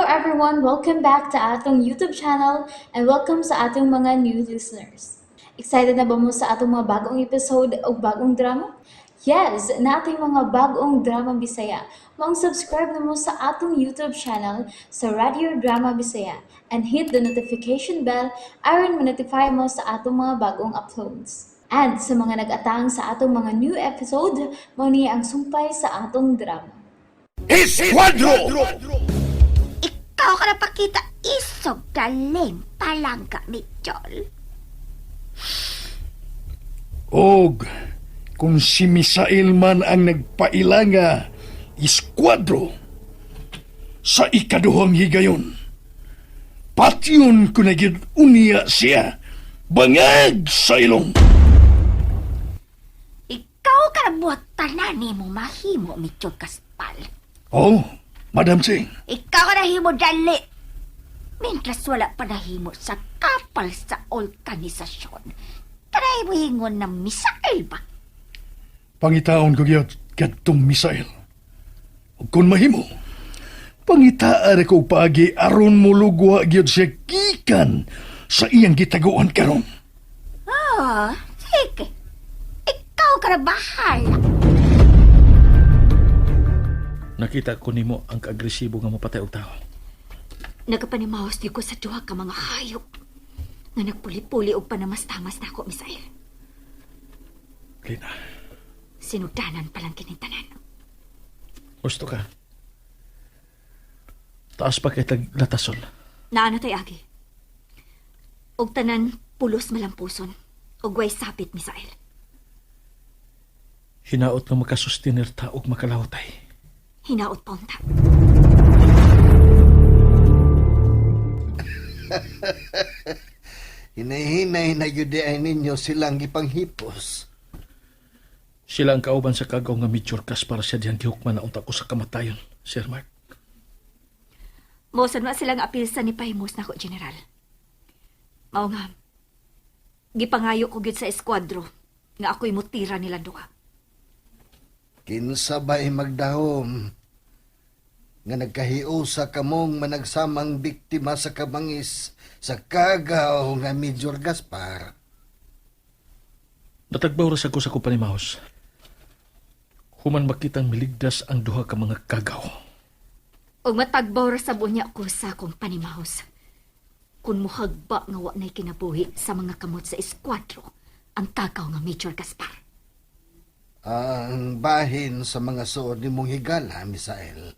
everyone, welcome back to atong YouTube channel and welcome sa atong mga new listeners. Excited na ba mo sa atong mga bagong episode o bagong drama? Yes, na ating mga bagong drama Bisaya. Mag-subscribe na mo sa atong YouTube channel sa Radio Drama Bisaya and hit the notification bell aron ma-notify mo sa atong mga bagong uploads. And sa mga nag-atang sa atong mga new episode, mo niya ang sumpay sa atong drama. Esquadro! Ikaw ka napakita isog galing palangga ni Jol. Og, kung si Misael man ang nagpailanga, Esquadro, sa ikaduhang higayon, patyon ko na gyud unya siya, bangag sa ilong. Ikaw ka na buhat tanan ni mo mahimo ni Jol Kaspal. Oh, Madam Sing, Ikaw ka nahimo dali. Mintras wala pa nahimo sa kapal sa organisasyon. Kanay mo hingon ng Misael ba? pangitaon ko gyud kadtong Misael. Ug kung mahimo, pangitaan ko paagi aron mo lugwa gyud siya gikan sa iyang gitaguan karon. Oh, sige. Ikaw ka na bahala. Nakita ko nimo ang kaagresibo nga mapatay og tao. Nagapanimawas di ko sa duha ka mga hayop nga nagpuli-puli og panamastamas na ako, Misael. Lina, Sinugdanan palang kinintanan. gusto ka? Taas pa kay tag latasol. Naana tay agi. Og tanan pulos malampuson. Og way sapit, Misael. Hinaot nga makasustiner ta og makalawtay. Hinaot pa unta. Hinahinay na yudiay ninyo silang gipanghipos. Sila ang kauban sa kagaw nga Major para siya diyang gihukman na unta ko sa kamatayon, Sir Mark. Mosan na silang apilsa ni Pahimos na ko, General. Mao nga, gipangayo ko gyud sa eskwadro nga ako'y mutira nila duha. Kinsabay magdahom nga nagkahiusa kamong managsamang biktima sa kabangis sa kagaw nga Major Gaspar. Natagbaw ra sa ko sa kupanimahos. Human makitang miligdas ang duha ka mga kagaw. Og matagbaw ra sa bunya ko sa akong panimahos. Kung muhagba nga wa na'y kinabuhi sa mga kamot sa eskwadro ang kagaw nga Major Gaspar. Ang bahin sa mga suod ni mong higala, Misael.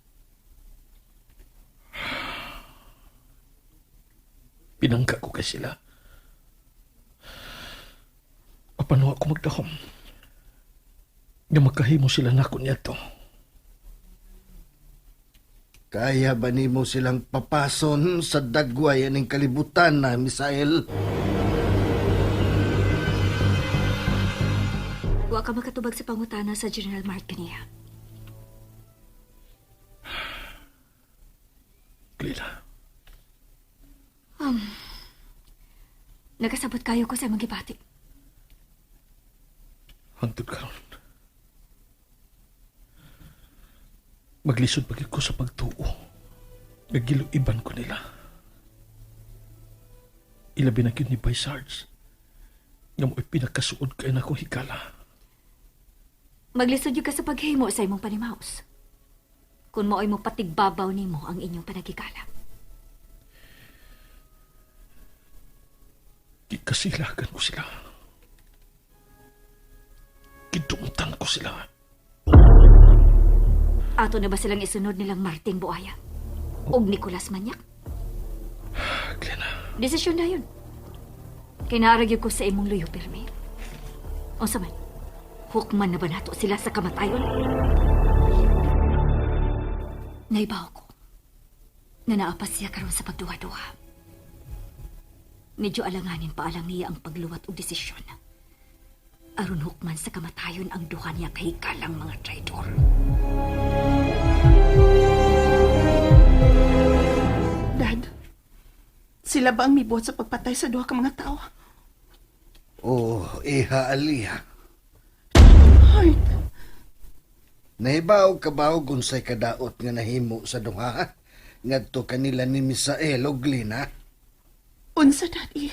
Pinangka ko kay sila. Paano ako magdahom? Nga magkahimo sila nako niya to. Kaya ba nimo silang papason sa dagway aning kalibutan na, Misael? Wa ka makatubag sa pangutana sa General Mark kaniya. Lila, Nagasabot kayo ko sa mga gibati. hangtod karon. Maglisod pagid ko sa pagtuo. Nagiluiban ko nila. Ilabi na ni Bay Sarge. Nga mo'y pinakasuod kayo na akong hikala. Maglisod yung ka sa paghimo sa imong panimaos. Kung mo'y mo patigbabaw nimo ang inyong panagikala. Kasilagan ko sila. Kidumutan ko sila. Ato na ba silang isunod nilang Martin Buaya? Og Nicolas Manyak? Glenna, Desisyon na yun. Kinaaragyo ko sa imong luyo pirmi. O saman, hukman na ba nato sila sa kamatayon? Naibaw ko na naapas siya karon sa pagduwa-duwa. Medyo alanganin pa alang niya ang pagluwat o desisyon. Aron hukman sa kamatayon ang duha niya kahikalang mga traidor. Dad, sila ba ang mibuhat sa pagpatay sa duha ka mga tao? Oh, Iha Aliyah. Heart, Nahibaw ka ba og unsay kadaot nga nahimo sa duha? ngadto kanila ni Misael o Glina. Unsa, Daddy?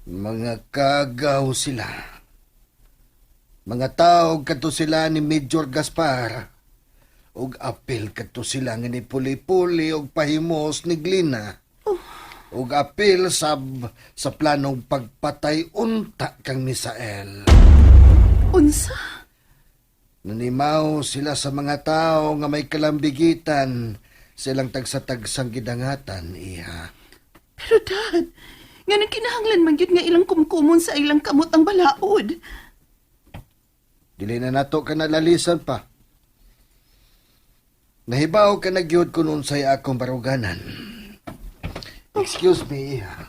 Mga kagaw sila. Mga tao kadto sila ni Major Gaspar. Og apil kadto sila nga ni Puli-Puli og pahimos ni Glina. Og apil sa planong pagpatay unta kang Misael. Unsa? Nanimaw sila sa mga tao nga may kalambigitan silang tagsatagsang gidangatan, iha. Pero Dad, nga nang kinahanglan man gyud nga ilang kumkumon sa ilang kamot ang balaod. Dili na nato ka nalalisan pa. Nahibaw ka na gyud kung unsay akong baruganan. Excuse me, iha.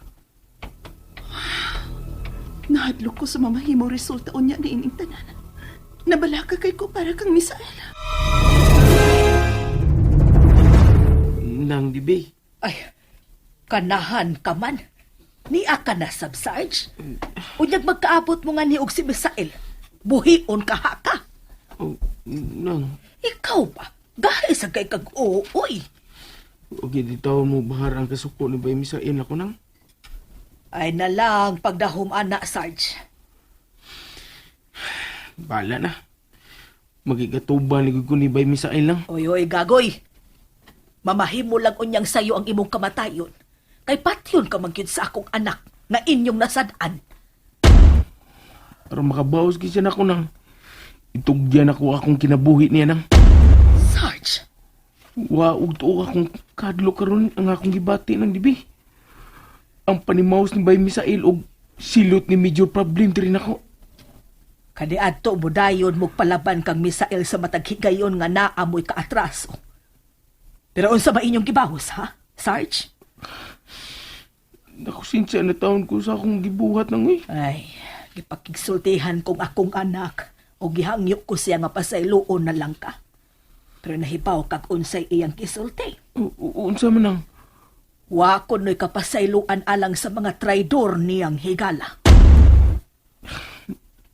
Nahadlok ko sa mamahimo resulta unya ni ining tanan. Nabala ka kay ko para kang Misael. Nang dibi. Ay, kanahan ka man. Niya ka na, Sub-Sarge. Unyag magkaabot mo nga ni og si Misael. Buhion ka ha ka. Oh, nang. Ikaw ba? Gahe sa kay kag-ooy. O gitawon mo bahar ang kasuko ni Bay Misael ako nang. Ay na lang pagdahom ana, Sarge. Bala na. Magigatuban ni ko ni Bay Misael lang. Oy, gagoy. Mamahimo lang unyang sayo ang imong kamatayon. Kay patyon ka magyud sa akong anak nga inyong nasadaan. Para makabawas kisya na ako nang. Itugyan ako akong kinabuhi niya nang. Sarge, Wa ugto akong kadlo karon ang akong gibati ng dibi. Ang panimaos ni Bay Misael og silot ni Major Problem rin ako. kani adto mo dayon mo palaban kang Misael sa matag higayon nga naamoy kaatraso. Pero unsa ba inyong gibahos, ha? Sarge? Nakusinsya na taon ko sa akong gibuhat nang Ay, gipakigsultihan kong akong anak o gihangyo ko siya nga pasayloon na lang ka. Pero nahibaw kag unsay iyang kisulti. Unsa man nang. Wa ko no'y kapasayloan alang sa mga traidor niyang higala.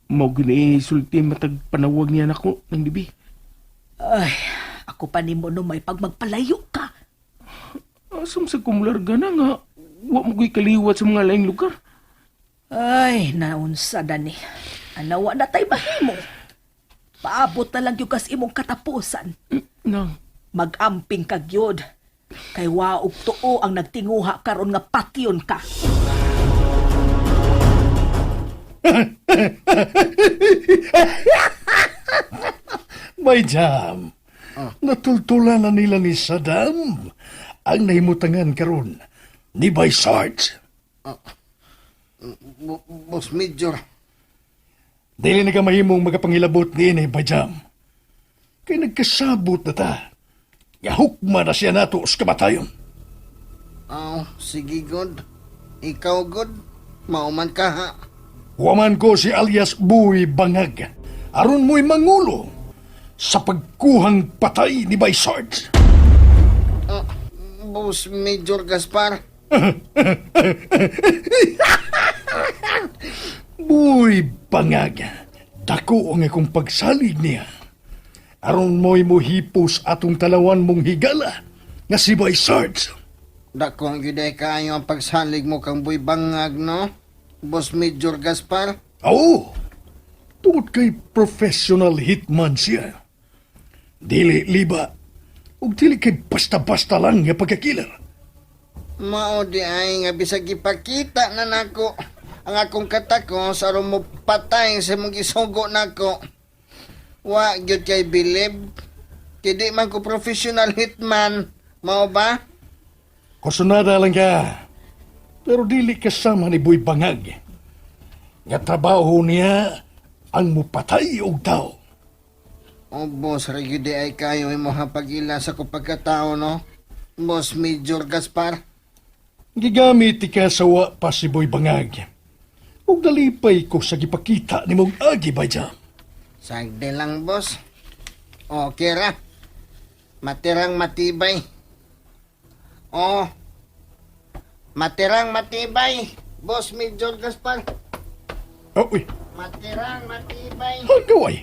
Mao ginisulti matag panawag niya nako nang dibi. Ay, ako pa ni mo no may pag magpalayo ka. Asam sa kumularga na nga. Wa mo ko'y kaliwat sa mga laing lugar. Ay, naunsa dani. Anawa na tay mahimo. Paabot na lang yung kas imong katapusan. Nang. Mag-amping kag yod. Kay waog tuo ang nagtinguha karon nga patyon ka. May jam. Natultulan na nila ni Saddam ang nahimutangan karon ni Bay Sarge. Boss Major, Dili na ka mahimong magapangilabot ni Bay Jam. Kay nagkasabot na ta. Yahukma na siya nato sa kamatayon. sige God. Ikaw God, mauman ka ha. Waman ko si alias Buy Bangag. Aron mo'y mangulo sa pagkuhang patay ni Bay Sarge. Boss Major Gaspar, Buy Bangag. Dako ang akong pagsalig niya. Aron mo'y mohipos atong talawan mong higala nga si Bay Sarge. dakong gyuday kaayo ang pagsalig mo kang Boy Bangag, no? Boss Major Gaspar? Oo. Tungod kay professional hitman siya. Dili liba. Ug dili kay basta-basta lang nga pagkakilar. Mao di ay nga bisag ipakita na nako ang akong katako sa aron mo patay sa mong isugo nako. Wa gyud kay believe. Kay di man ko professional hitman. Mao ba? Kusunada lang ka. Pero dili kasama ni Buy Bangag. Nga trabaho niya ang mupatay og tao. O boss, gyud ay kayo imo hapagila sa ko pagkatao, no? Boss Major Gaspar? Gigamit ka sa wa pa si Buy Bangag. Ug dalipay ko sa gipakita ni mong agi Bay Jam. Sagde lang, boss. Okay ra. Matirang matibay. Oh. Matirang matibay. Boss Major Gaspar. Oh, uy. Matirang matibay. Hagaway.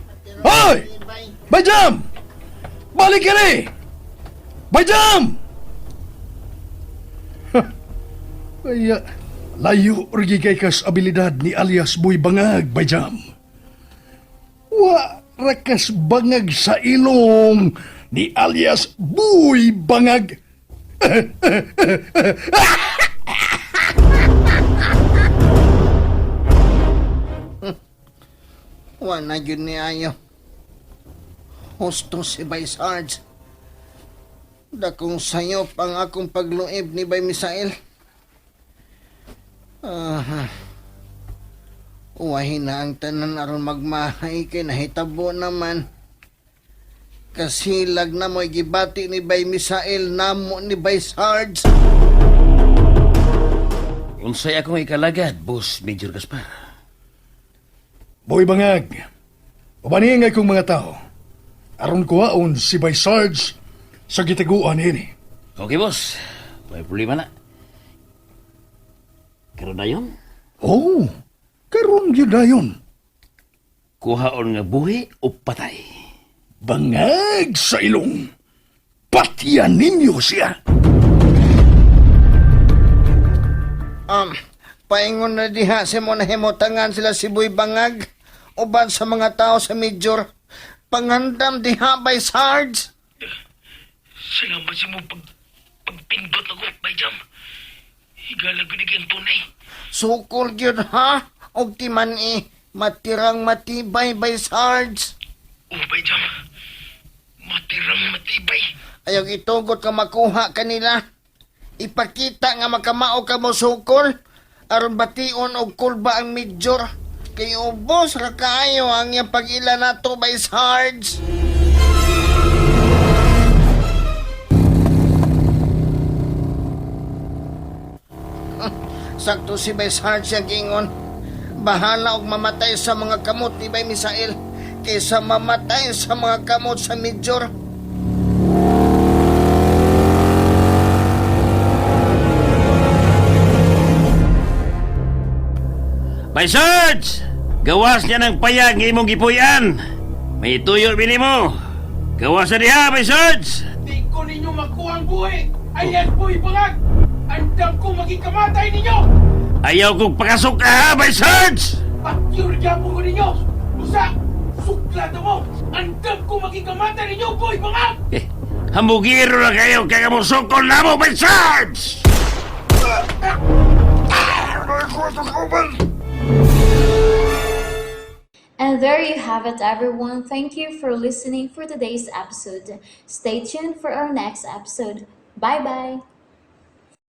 Matirang Hoy! matibay. Bay Jam! Balik ka ni! Bayjam! Kaya, layo rin kay kas abilidad ni alias Boy Bangag, Bayjam. Wa rakas bangag sa ilong ni alias Boy Bangag. Wala yun ni Ayo. Husto si Bay Sarge. Dakong sayo pang akong pagluib ni Bay Misael. Uwahin na ang tanan aron magmahay kay nahitabo naman. Kasilag na mo'y gibati ni Bay Misael namo ni Bay Sarge. Unsay akong ikalagad, Boss Major Gaspar. Boy Bangag, pabaningay kong mga tao. Aron kuhaon si Bay Sarge sa gitaguan ini. Okay, boss. May problema na. Karon na yun, Oh, karon yun dayon. kuhaon nga buhi o patay. Bangag sa ilong. Patiyan ninyo siya. Paingon na diha si mo na himutangan sila si Boy Bangag. Uban sa mga tao sa Major. Pangandam diha Bay Sarge. Salamat sa mo pagpindot ako, Bayjam. Higalag binigyan tunay. Sukol gyud ha? Og ti man matirang matibay Bay Sarge. Oh, Bayjam. Matirang matibay. Ayaw itugot ka makuha kanila. Ipakita nga makamao ka mo sukol. Aron bation og kulba ang Major. Kay ubos ra kaayo ang iyang pag-ila nato Bay Sarge. Sakto si Bay Sarge ang gingon. Bahala og mamatay sa mga kamot ni Bay Misael kaysa mamatay sa mga kamot sa Major. Bay Sarge! Gawas niya ng payag ng imong gipuyan. May tuyo bini mo. Gawas na diha, Bay Sarge! Di ko ninyo makuha ang buhay. Ayan po'y bangag. Andam ko maging kamatay ninyo. Ayaw kong pakasok ka, ha, Bay Sarge! Pakyur gyapon ko ninyo. Usa, suklado mo. Andam ko maging kamatay ninyo, boy bangag. Hambugiro na kayo kaya mo sukol na mo, Bay Sarge! And there you have it, everyone. Thank you for listening for today's episode. Stay tuned for our next episode. Bye bye.